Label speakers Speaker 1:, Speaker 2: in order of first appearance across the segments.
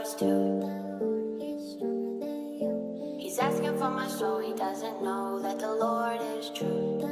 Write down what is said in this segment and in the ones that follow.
Speaker 1: is true. He's asking for my soul, he doesn't know that the Lord is true.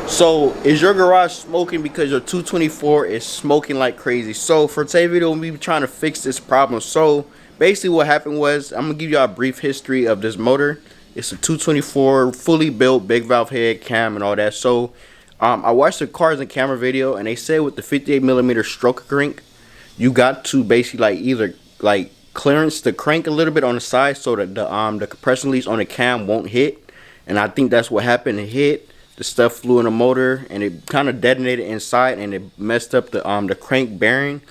Speaker 2: So, is your garage smoking because your 224 is smoking like crazy? So, for today's video, we be trying to fix this problem. So, basically what happened was, I'm going to give you a brief history of this motor. It's a 224, fully built, big valve head, cam, and all that. So, I watched the cars and camera video, and they said with the 58mm stroker crank, you got to basically either clearance the crank a little bit on the side so that the compression leads on the cam won't hit. And I think that's what happened. It hit. The stuff flew in the motor and it kind of detonated inside, and it messed up the crank bearing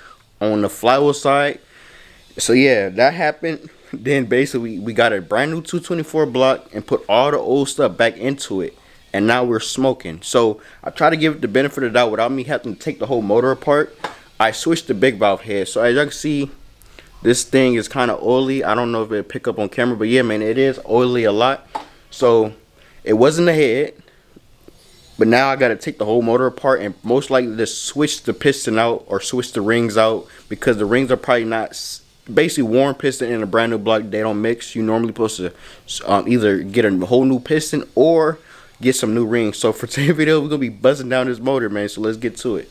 Speaker 2: on the flywheel side. So yeah, that happened. Then basically we got a brand new 224 block and put all the old stuff back into it, and now we're smoking. So I try to give it the benefit of the doubt without me having to take the whole motor apart. I switched the big valve head. So as you can see, this thing is kind of oily. I don't know if it'll pick up on camera, but yeah, man, it is oily a lot. So it wasn't the head. But now I got to take the whole motor apart and most likely just switch the piston out or switch the rings out, because the rings are probably not, basically worn piston and a brand new block, they don't mix. You normally supposed to either get a whole new piston or get some new rings. So for today's video, we're going to be buzzing down this motor, man. So let's get to it.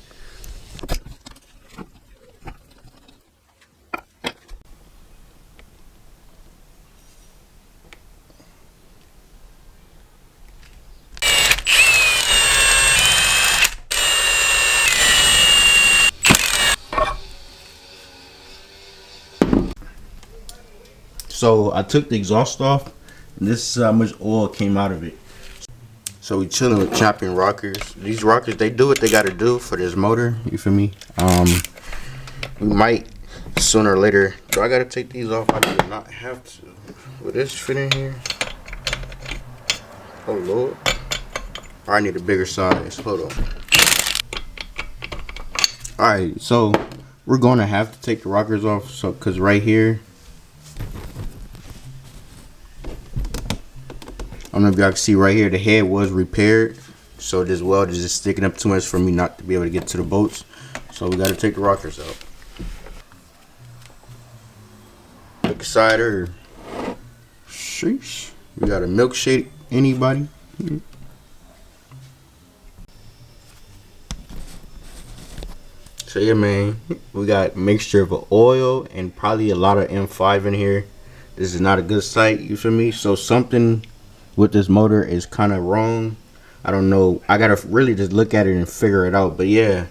Speaker 2: So I took the exhaust off, and this is how much oil came out of it. So we chilling with champion rockers. These rockers, they do what they gotta do for this motor, you feel me? We might sooner or later, so I gotta take these off. I do not have to. Will this fit in here? Oh Lord. I need a bigger size. Hold on. Alright, so we're gonna have to take the rockers off, so cause right here, I don't know if y'all can see right here, the head was repaired. So this weld is just sticking up too much for me not to be able to get to the bolts. So we got to take the rockers out. Look aside her. Sheesh. We got a milkshake. Anybody? So yeah, man. We got a mixture of oil and probably a lot of M5 in here. This is not a good sight. You feel me? So something with this motor is kind of wrong. I don't know. I gotta really just look at it and figure it out. But yeah,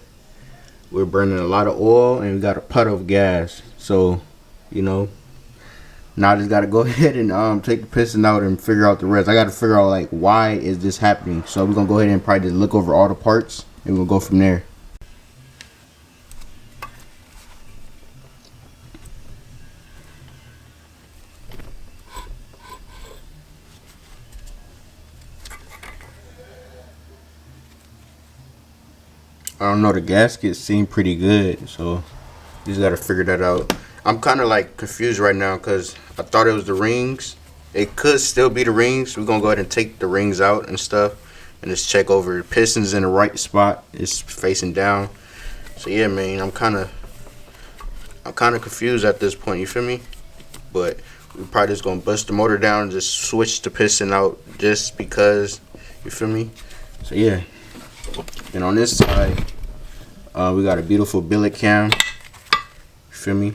Speaker 2: we're burning a lot of oil and we got a puddle of gas. So, you know, now I just gotta go ahead and take the piston out and figure out the rest. I gotta figure out like why is this happening. So we're gonna go ahead and probably just look over all the parts and we'll go from there. I don't know, the gaskets seem pretty good, so you just gotta figure that out. I'm kind of like confused right now because I thought it was the rings. It could still be the rings. We're gonna go ahead and take the rings out and stuff and just check over the pistons in the right spot. It's facing down. So yeah, man, I'm kind of confused at this point, you feel me? But we're probably just gonna bust the motor down and just switch the piston out just because, you feel me? So yeah. And on this side, we got a beautiful billet cam. You feel me?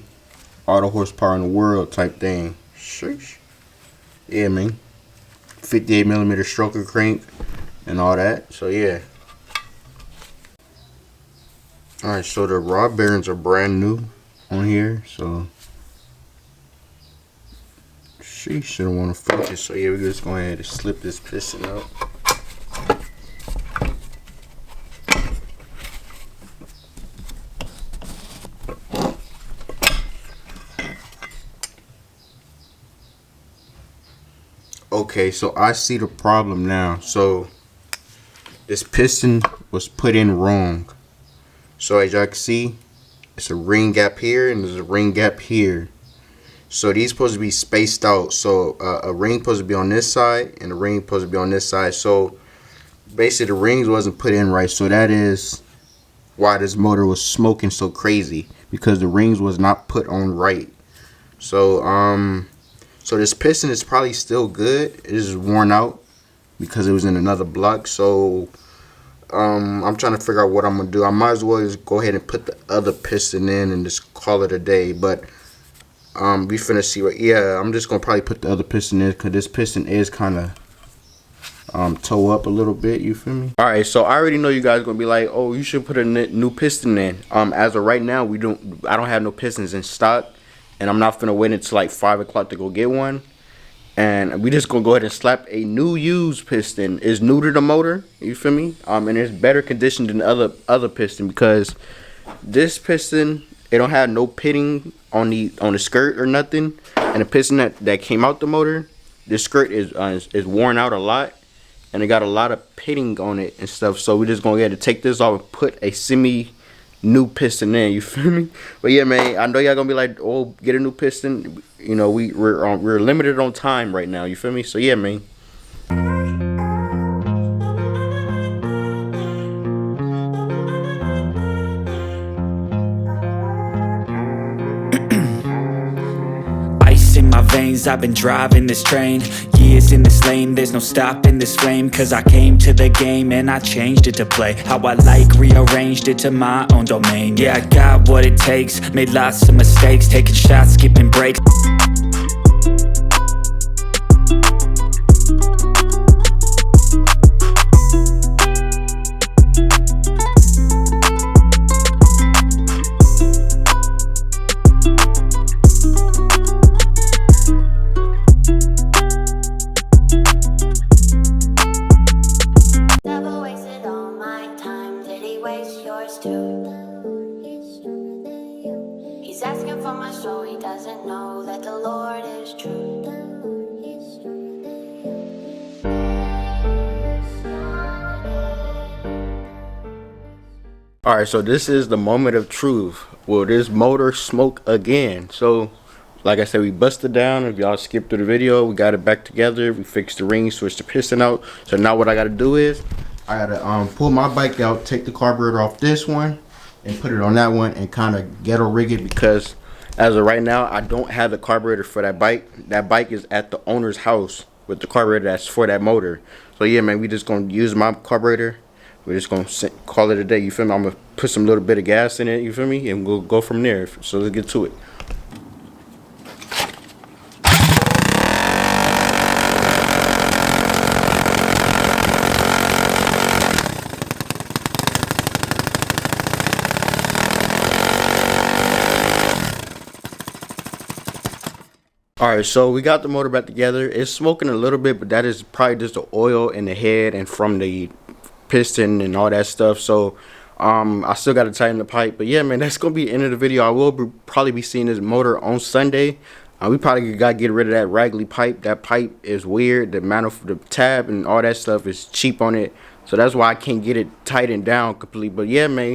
Speaker 2: All the horsepower in the world type thing. Sheesh. Yeah, man. 58mm stroker crank and all that. So yeah. Alright, so the rod bearings are brand new on here. So she shouldn't want to focus. So yeah, we're just going ahead and slip this piston out. Okay, so I see the problem now. So this piston was put in wrong. So as y'all can see, it's a ring gap here and there's a ring gap here. So these supposed to be spaced out. So a ring supposed to be on this side and a ring supposed to be on this side. So basically the rings wasn't put in right. So that is why this motor was smoking so crazy, because the rings was not put on right. So so this piston is probably still good. It is worn out because it was in another block. So I'm trying to figure out what I'm gonna do. I might as well just go ahead and put the other piston in and just call it a day. But we finna see what. Yeah, I'm just gonna probably put the other piston in, because this piston is kind of toe up a little bit. You feel me? All right, so I already know you guys gonna be like, oh, you should put a new piston in. As of right now, I don't have no pistons in stock, and I'm not finna wait until like 5 o'clock to go get one. And we just gonna go ahead and slap a new used piston. It's new to the motor, you feel me? And it's better conditioned than the other piston, because this piston, it don't have no pitting on the skirt or nothing. And the piston that came out the motor, this skirt is worn out a lot, and it got a lot of pitting on it and stuff. So we just gonna get to take this off and put a semi new piston in, you feel me? But yeah, man, I know y'all gonna be like, oh, get a new piston. You know, we're limited on time right now, you feel me? So yeah, man.
Speaker 3: Ice in my veins, I've been driving this train. Years in this lane, there's no stopping this flame. Cause I came to the game and I changed it to play how I like, rearranged it to my own domain. Yeah, I got what it takes, made lots of mistakes, taking shots, skipping breaks.
Speaker 1: Never wasted all my time. Did he waste yours too? He's asking for my soul. He doesn't know that the Lord is true.
Speaker 2: Alright, so this is the moment of truth. Will this motor smoke again? So like I said, we busted down. If y'all skipped through the video, we got it back together. We fixed the ring, switched the piston out. So now what I gotta do is I gotta pull my bike out, take the carburetor off this one and put it on that one, and kind of ghetto rig it, because as of right now I don't have the carburetor for that bike. That bike is at the owner's house with the carburetor that's for that motor. So yeah, man, we just gonna use my carburetor. We're just gonna call it a day, you feel me? I'm gonna put some little bit of gas in it, you feel me, and we'll go from there. So let's get to it. Alright, so we got the motor back together. It's smoking a little bit, but that is probably just the oil in the head and from the piston and all that stuff. So I still got to tighten the pipe. But yeah, man, that's gonna be the end of the video. I will probably be seeing this motor on Sunday. We probably gotta get rid of that raggedy pipe. That pipe is weird. The tab and all that stuff is cheap on it, so that's why I can't get it tightened down completely. But yeah, man,